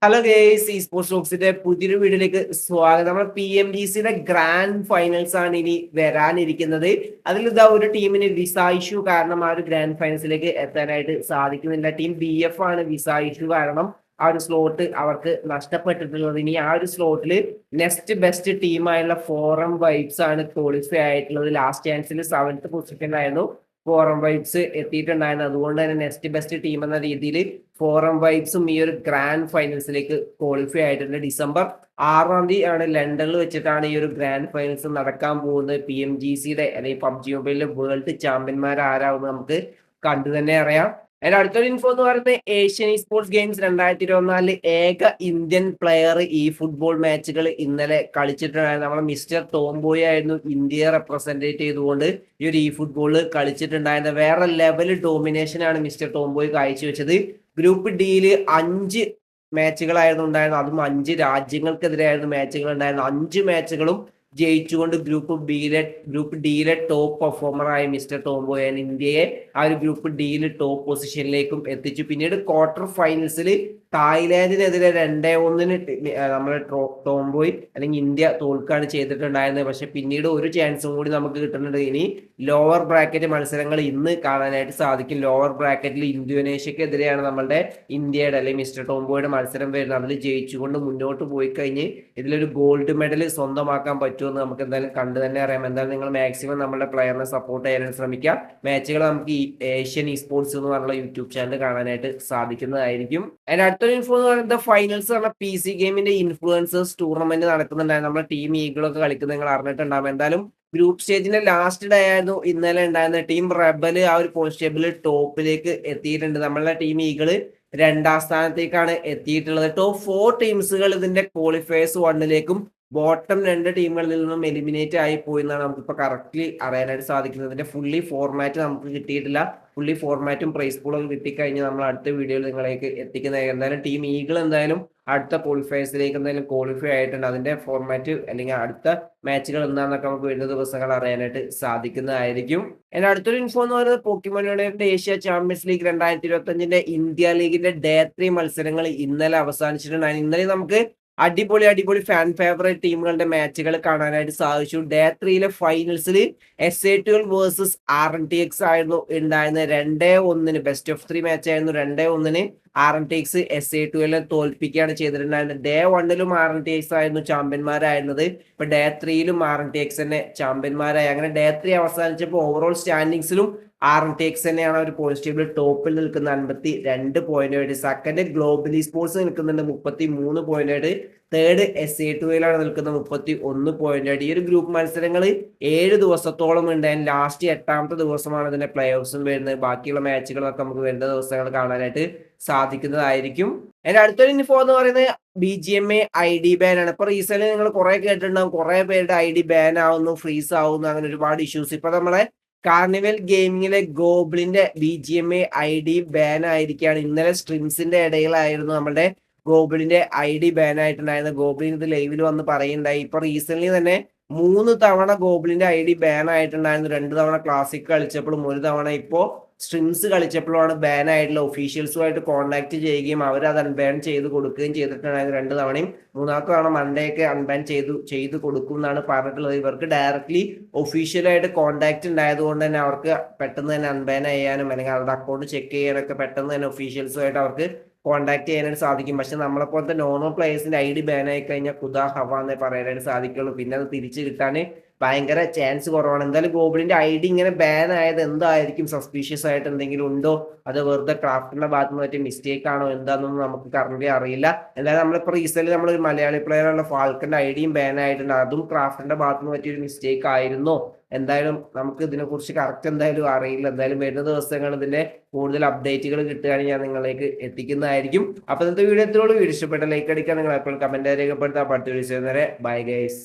Hello guys ഈ sports ടോക്സിന്റെ പുതിയൊരു വീഡിയോയിലേക്ക് സ്വാഗതം. നമ്മുടെ PMGCയുടെ ഗ്രാൻഡ് ഫൈനൽസ് ആണ് ഇനി വരാനിരിക്കുന്നത്. അതിൽ ഇതാ ഒരു ടീമിന് വിസ ഇഷ്യൂ കാരണം ആ ഒരു ഗ്രാൻഡ് ഫൈനൽസിലേക്ക് എത്താനായിട്ട് സാധിക്കുന്നില്ല. ടീം BF ആണ് വിസ ഇഷ്യൂ കാരണം ആ ഒരു സ്ലോട്ട് അവർക്ക് നഷ്ടപ്പെട്ടിട്ടുള്ളത്. ഇനി ആ ഒരു സ്ലോട്ടിൽ നെക്സ്റ്റ് ബെസ്റ്റ് ടീമായുള്ള ഫോറം വൈബ്സ് ആണ് ക്വാളിഫൈ ആയിട്ടുള്ളത്. ലാസ്റ്റ് ചാൻസിൽ 7th പൊസിഷനിലായിരുന്നു ഫോറം വൈബ്സ് എത്തിയിട്ടുണ്ടായിരുന്നു. അതുകൊണ്ട് തന്നെ നെക്സ്റ്റ് ബെസ്റ്റ് ടീം എന്ന രീതിയിൽ ഫോറം വൈബ്സും ഈ ഒരു ഗ്രാൻഡ് ഫൈനൽസിലേക്ക് ക്വാളിഫൈ ആയിട്ടുണ്ട്. ഡിസംബർ 6 ആണ് ലണ്ടനിൽ വെച്ചിട്ടാണ് ഈ ഒരു ഗ്രാൻഡ് ഫൈനൽസ് നടക്കാൻ പോകുന്നത്. PMGCയുടെ അല്ലെങ്കിൽ PUBG മൊബൈലിലെ വേൾഡ് ചാമ്പ്യന്മാർ ആരാവുന്നത് നമുക്ക് കണ്ടു തന്നെ അറിയാം. അതിന്റെ അടുത്തൊരു ഇൻഫോ എന്ന് പറയുന്നത് ഏഷ്യൻ സ്പോർട്സ് ഗെയിംസ് 2024 ഏക ഇന്ത്യൻ പ്ലെയർ ഈ ഫുട്ബോൾ മാച്ചുകൾ ഇന്നലെ കളിച്ചിട്ടുണ്ടായിരുന്നു. നമ്മുടെ മിസ്റ്റർ ടോംബോയ് ആയിരുന്നു ഇന്ത്യയെ റെപ്രസെന്റേറ്റ് ചെയ്തുകൊണ്ട് ഈ ഒരു ഫുട്ബോൾ കളിച്ചിട്ടുണ്ടായിരുന്നത്. വേറെ ലെവൽ ഡോമിനേഷൻ ആണ് മിസ്റ്റർ ടോംബോയ് കാഴ്ചവെച്ചത്. ഗ്രൂപ്പ് ഡിയിൽ 5 മാച്ചുകളായിരുന്നു ഉണ്ടായിരുന്നത്. അതും 5 രാജ്യങ്ങൾക്കെതിരെയായിരുന്നു മാച്ചുകൾ ഉണ്ടായിരുന്നത്. 5 മാച്ചുകളും ജയിച്ചുകൊണ്ട് ഗ്രൂപ്പ് ഡിയിലെ ടോപ്പ് പെർഫോമറായ മിസ്റ്റർ ടോംബോയ് ഇന്ത്യയെ ആ ഒരു ഗ്രൂപ്പ് ഡിയിൽ ടോപ്പ് പൊസിഷനിലേക്കും എത്തിച്ചു. പിന്നീട് ക്വാർട്ടർ ഫൈനൽസിൽ തായ്ലാന്റിനെതിരെ 2-1 നമ്മുടെ ടോംബോയ് അല്ലെങ്കിൽ ഇന്ത്യ തോൽക്കാണ് ചെയ്തിട്ടുണ്ടായിരുന്നത്. പക്ഷെ പിന്നീട് ഒരു ചാൻസും കൂടി നമുക്ക് കിട്ടുന്നുണ്ട്. ഇനി ലോവർ ബ്രാക്കറ്റ് മത്സരങ്ങൾ ഇന്ന് കാണാനായിട്ട് സാധിക്കും. ലോവർ ബ്രാക്കറ്റിൽ ഇന്തോനേഷ്യക്കെതിരെയാണ് നമ്മളുടെ ഇന്ത്യയുടെ അല്ലെങ്കിൽ മിസ്റ്റർ ടോംബോയുടെ മത്സരം വരുന്നത്. അതിൽ ജയിച്ചുകൊണ്ട് മുന്നോട്ട് പോയി കഴിഞ്ഞ് ഇതിലൊരു ഗോൾഡ് മെഡൽ സ്വന്തമാക്കാൻ പറ്റുമെന്ന് നമുക്ക് എന്തായാലും കണ്ടു തന്നെ അറിയാം. എന്തായാലും നിങ്ങൾ മാക്സിമം നമ്മുടെ പ്ലെയറിനെ സപ്പോർട്ട് ചെയ്യാൻ ശ്രമിക്കുക. മാച്ചുകൾ നമുക്ക് ഈ ഏഷ്യൻ സ്പോർട്സ് എന്ന് പറഞ്ഞുള്ള യൂട്യൂബ് ചാനൽ കാണാനായിട്ട് സാധിക്കുന്നതായിരിക്കും. അതിന്റെ അടുത്തൊരു ഇൻഫോ എന്ന് പറയുന്നത് ഫൈനൽസ് പറഞ്ഞ PC ഗെയിമിന്റെ ഇൻഫ്ലുവൻസേഴ്സ് ടൂർണമെന്റ് നടക്കുന്നുണ്ടായിരുന്നു. നമ്മുടെ ടീം ഈഗിളൊക്കെ കളിക്കുന്നത് നിങ്ങൾ അറിഞ്ഞിട്ടുണ്ടാകും. എന്തായാലും ഗ്രൂപ്പ് സ്റ്റേജിന്റെ ലാസ്റ്റ് ഡേ ആയിരുന്നു ഇന്നലെ ഉണ്ടായിരുന്ന. ടീം റെബൽ ആ ഒരു പോയിന്റ് ടേബിളിൽ ടോപ്പിലേക്ക് എത്തിയിട്ടുണ്ട്. നമ്മളുടെ ടീം ഈഗിള് 2ാം സ്ഥാനത്തേക്കാണ് എത്തിയിട്ടുള്ളത്. ടോപ്പ് 4 ടീംസുകൾ ഇതിന്റെ ക്വാളിഫയേഴ്സ് 1ലേക്കും ബോട്ടം 2 ടീമുകളിൽ നിന്നും എലിമിനേറ്റ് ആയി പോയി എന്നാണ് നമുക്കിപ്പോൾ കറക്റ്റ്ലി അറിയാനായിട്ട് സാധിക്കുന്നത്. ഇതിന്റെ ഫുള്ളി ഫോർമാറ്റ് നമുക്ക് കിട്ടിയിട്ടില്ല. ഫുള്ളി ഫോർമാറ്റും പ്രൈസ് പൂളൊക്കെ കിട്ടിക്കഴിഞ്ഞ് നമ്മൾ അടുത്ത വീഡിയോയിൽ നിങ്ങളേക്ക് എത്തിക്കുന്നത്. എന്തായാലും ടീം ഈഗിൾ എന്തായാലും അടുത്ത ക്വാളിഫയേഴ്സിലേക്ക് എന്തായാലും ക്വാളിഫൈ ആയിട്ടുണ്ട്. അതിന്റെ ഫോർമാറ്റ് അല്ലെങ്കിൽ അടുത്ത മാച്ചുകൾ എന്താണെന്നൊക്കെ നമുക്ക് വരുന്ന ദിവസങ്ങൾ അറിയാനായിട്ട് സാധിക്കുന്നതായിരിക്കും. എന്റെ അടുത്തൊരു ഇൻഫോ എന്ന് പറയുന്നത് Pokemon university Asia champions league 2025 India ലീഗിന്റെ ഡേ 3 മത്സരങ്ങൾ ഇന്നലെ അവസാനിച്ചിട്ടുണ്ടായിരുന്നു. ഇന്നലെ നമുക്ക് അടിപൊളി ഫാൻ ഫേവറേറ്റ് ടീമുകളുടെ മാച്ചുകൾ കാണാനായിട്ട് സാധിച്ചു. ഡേ 3ലെ ഫൈനൽസിൽ SA12 വേഴ്സസ് RNTX ആയിരുന്നു ഉണ്ടായിരുന്നത്. 2-1 ബെസ്റ്റ് ഓഫ് 3 മാച്ച് ആയിരുന്നു. 2-1 RNTX SA12 തോൽപ്പിക്കുകയാണ് ചെയ്തിട്ടുണ്ടായിരുന്നത്. ഡേ 1ലും RNTX ആയിരുന്നു ചാമ്പ്യന്മാരായിരുന്നത്. ഇപ്പൊ ഡേ 3ലും RNTX തന്നെ ചാമ്പ്യന്മാരായി. അങ്ങനെ ഡേ 3 അവസാനിച്ചപ്പോൾ ഓവറോൾ സ്റ്റാൻഡിങ്സിലും RNTX തന്നെയാണ് ഒരു പോയിന്റ് ടേബിൾ ടോപ്പിൽ നിൽക്കുന്ന 52 പോയിന്റായിട്ട്. സെക്കൻഡ് ഗ്ലോബലി സ്പോർട്സ് നിൽക്കുന്നുണ്ട് 33 പോയിന്റായിട്ട്. തേർഡ് SA12 നിൽക്കുന്നത് 31 പോയിന്റായിട്ട്. ഈ ഒരു ഗ്രൂപ്പ് മത്സരങ്ങൾ 7 ദിവസത്തോളം ഉണ്ട്. ലാസ്റ്റ് 8ാമത്തെ ദിവസമാണ് ഇതിന്റെ പ്ലേ ഓഫ്സും വരുന്നത്. ബാക്കിയുള്ള മാച്ചുകളൊക്കെ നമുക്ക് വരുന്ന ദിവസങ്ങൾ കാണാനായിട്ട് സാധിക്കുന്നതായിരിക്കും. അതിന്റെ അടുത്തൊരു ഇൻഫോ എന്ന് പറയുന്നത് BGMA ID ബാൻ ആണ്. ഇപ്പൊ റീസെന്റ് നിങ്ങൾ കുറെ കേട്ടിട്ടുണ്ടാവും, കുറെ പേരുടെ ID ബാൻ ആവുന്നു, ഫ്രീസ് ആവുന്നു, അങ്ങനെ ഒരുപാട് ഇഷ്യൂസ്. ഇപ്പൊ നമ്മളെ കാർണിവൽ ഗെയിമിങ്ങിലെ ഗോബ്ലിന്റെ BGMA ID ബാൻ ആയിരിക്കുകയാണ്. ഇന്നലെ സ്ട്രിംസിന്റെ ഇടയിലായിരുന്നു നമ്മുടെ ഗോബ്ലിന്റെ ID ബാൻ ആയിട്ടുണ്ടായിരുന്നത്. ഗോബ്ലിൻ ഇത് ലൈവിൽ വന്ന് പറയുണ്ടായി. ഇപ്പൊ റീസെന്റ് തന്നെ 3 തവണ ഗോബ്ലിന്റെ ID ബാൻ ആയിട്ടുണ്ടായിരുന്നു. 2 തവണ ക്ലാസിക് കളിച്ചപ്പോഴും 1 തവണ ഇപ്പോ സ്ട്രിംസ് കളിച്ചപ്പോഴാണ് ബാൻ ആയിട്ടുള്ള. ഒഫീഷ്യൽസുമായിട്ട് കോൺടാക്ട് ചെയ്യുകയും അവർ അത് അൺബാൻ ചെയ്ത് കൊടുക്കുകയും ചെയ്തിട്ടുണ്ടായിരുന്നു 2 തവണയും. 3ാമത്തെ തവണ മൺഡേ ഒക്കെ അൺബാൻ ചെയ്ത് കൊടുക്കും എന്നാണ് പറഞ്ഞിട്ടുള്ളത്. ഇവർക്ക് ഡയറക്ട്ലി ഒഫീഷ്യലായിട്ട് കോൺടാക്ട് ഉണ്ടായതുകൊണ്ട് തന്നെ അവർക്ക് പെട്ടെന്ന് തന്നെ അൺബാൻ ചെയ്യാനും അല്ലെങ്കിൽ അവരുടെ അക്കൗണ്ട് ചെക്ക് ചെയ്യാനൊക്കെ പെട്ടെന്ന് തന്നെ ഒഫീഷ്യൽസുമായിട്ട് അവർക്ക് കോൺടാക്ട് ചെയ്യാനായിട്ട് സാധിക്കും. പക്ഷെ നമ്മളെ പോലത്തെ നോർമൽ പ്ലേയേഴ്സിന്റെ ID ബാൻ ആയി കഴിഞ്ഞാൽ കുദാ ഹവ എന്നേ പറയാനായിട്ട് സാധിക്കുള്ളൂ. പിന്നെ അത് തിരിച്ചു കിട്ടാൻ ഭയങ്കര ചാൻസ് കുറവാണ്. എന്തായാലും ഗോബ്ലിന്റെ ID ഇങ്ങനെ ബാൻ ആയത് എന്തായിരിക്കും? സസ്പീഷ്യസ് ആയിട്ട് എന്തെങ്കിലും ഉണ്ടോ, അത് വെറുതെ ക്രാഫ്റ്റിന്റെ ഭാഗത്ത് നിന്ന് പറ്റിയ മിസ്റ്റേക്ക് ആണോ എന്താണെന്നൊന്നും നമുക്ക് കറന്റ് അറിയില്ല. എന്തായാലും നമ്മളിപ്പോൾ റീസെന്റ് നമ്മൾ ഒരു മലയാളി പ്ലെയറുള്ള ഫാൽക്കന്റെ IDയും ബാൻ ആയിട്ടുണ്ട്. അതും ക്രാഫ്റ്റിന്റെ ഭാഗത്ത് നിന്ന് പറ്റിയൊരു മിസ്റ്റേക്ക് ആയിരുന്നോ? എന്തായാലും നമുക്ക് ഇതിനെക്കുറിച്ച് കറക്റ്റ് എന്തായാലും അറിയില്ല. എന്തായാലും വരുന്ന ദിവസങ്ങൾ ഇതിന്റെ കൂടുതൽ അപ്ഡേറ്റുകൾ കിട്ടുകയാണെങ്കിൽ ഞാൻ നിങ്ങളിലേക്ക് എത്തിക്കുന്നതായിരിക്കും. അപ്പൊ ഇന്നത്തെ വീഡിയോ എത്തിയോളൂ. വീഡിയോ ഇഷ്ടപ്പെട്ട ലൈക്ക് അടിക്കാൻ, നിങ്ങൾ എപ്പോഴും കമന്റ് രേഖപ്പെടുത്താൻ. അടുത്ത വീഡിയോ ബൈ ഗൈസ്.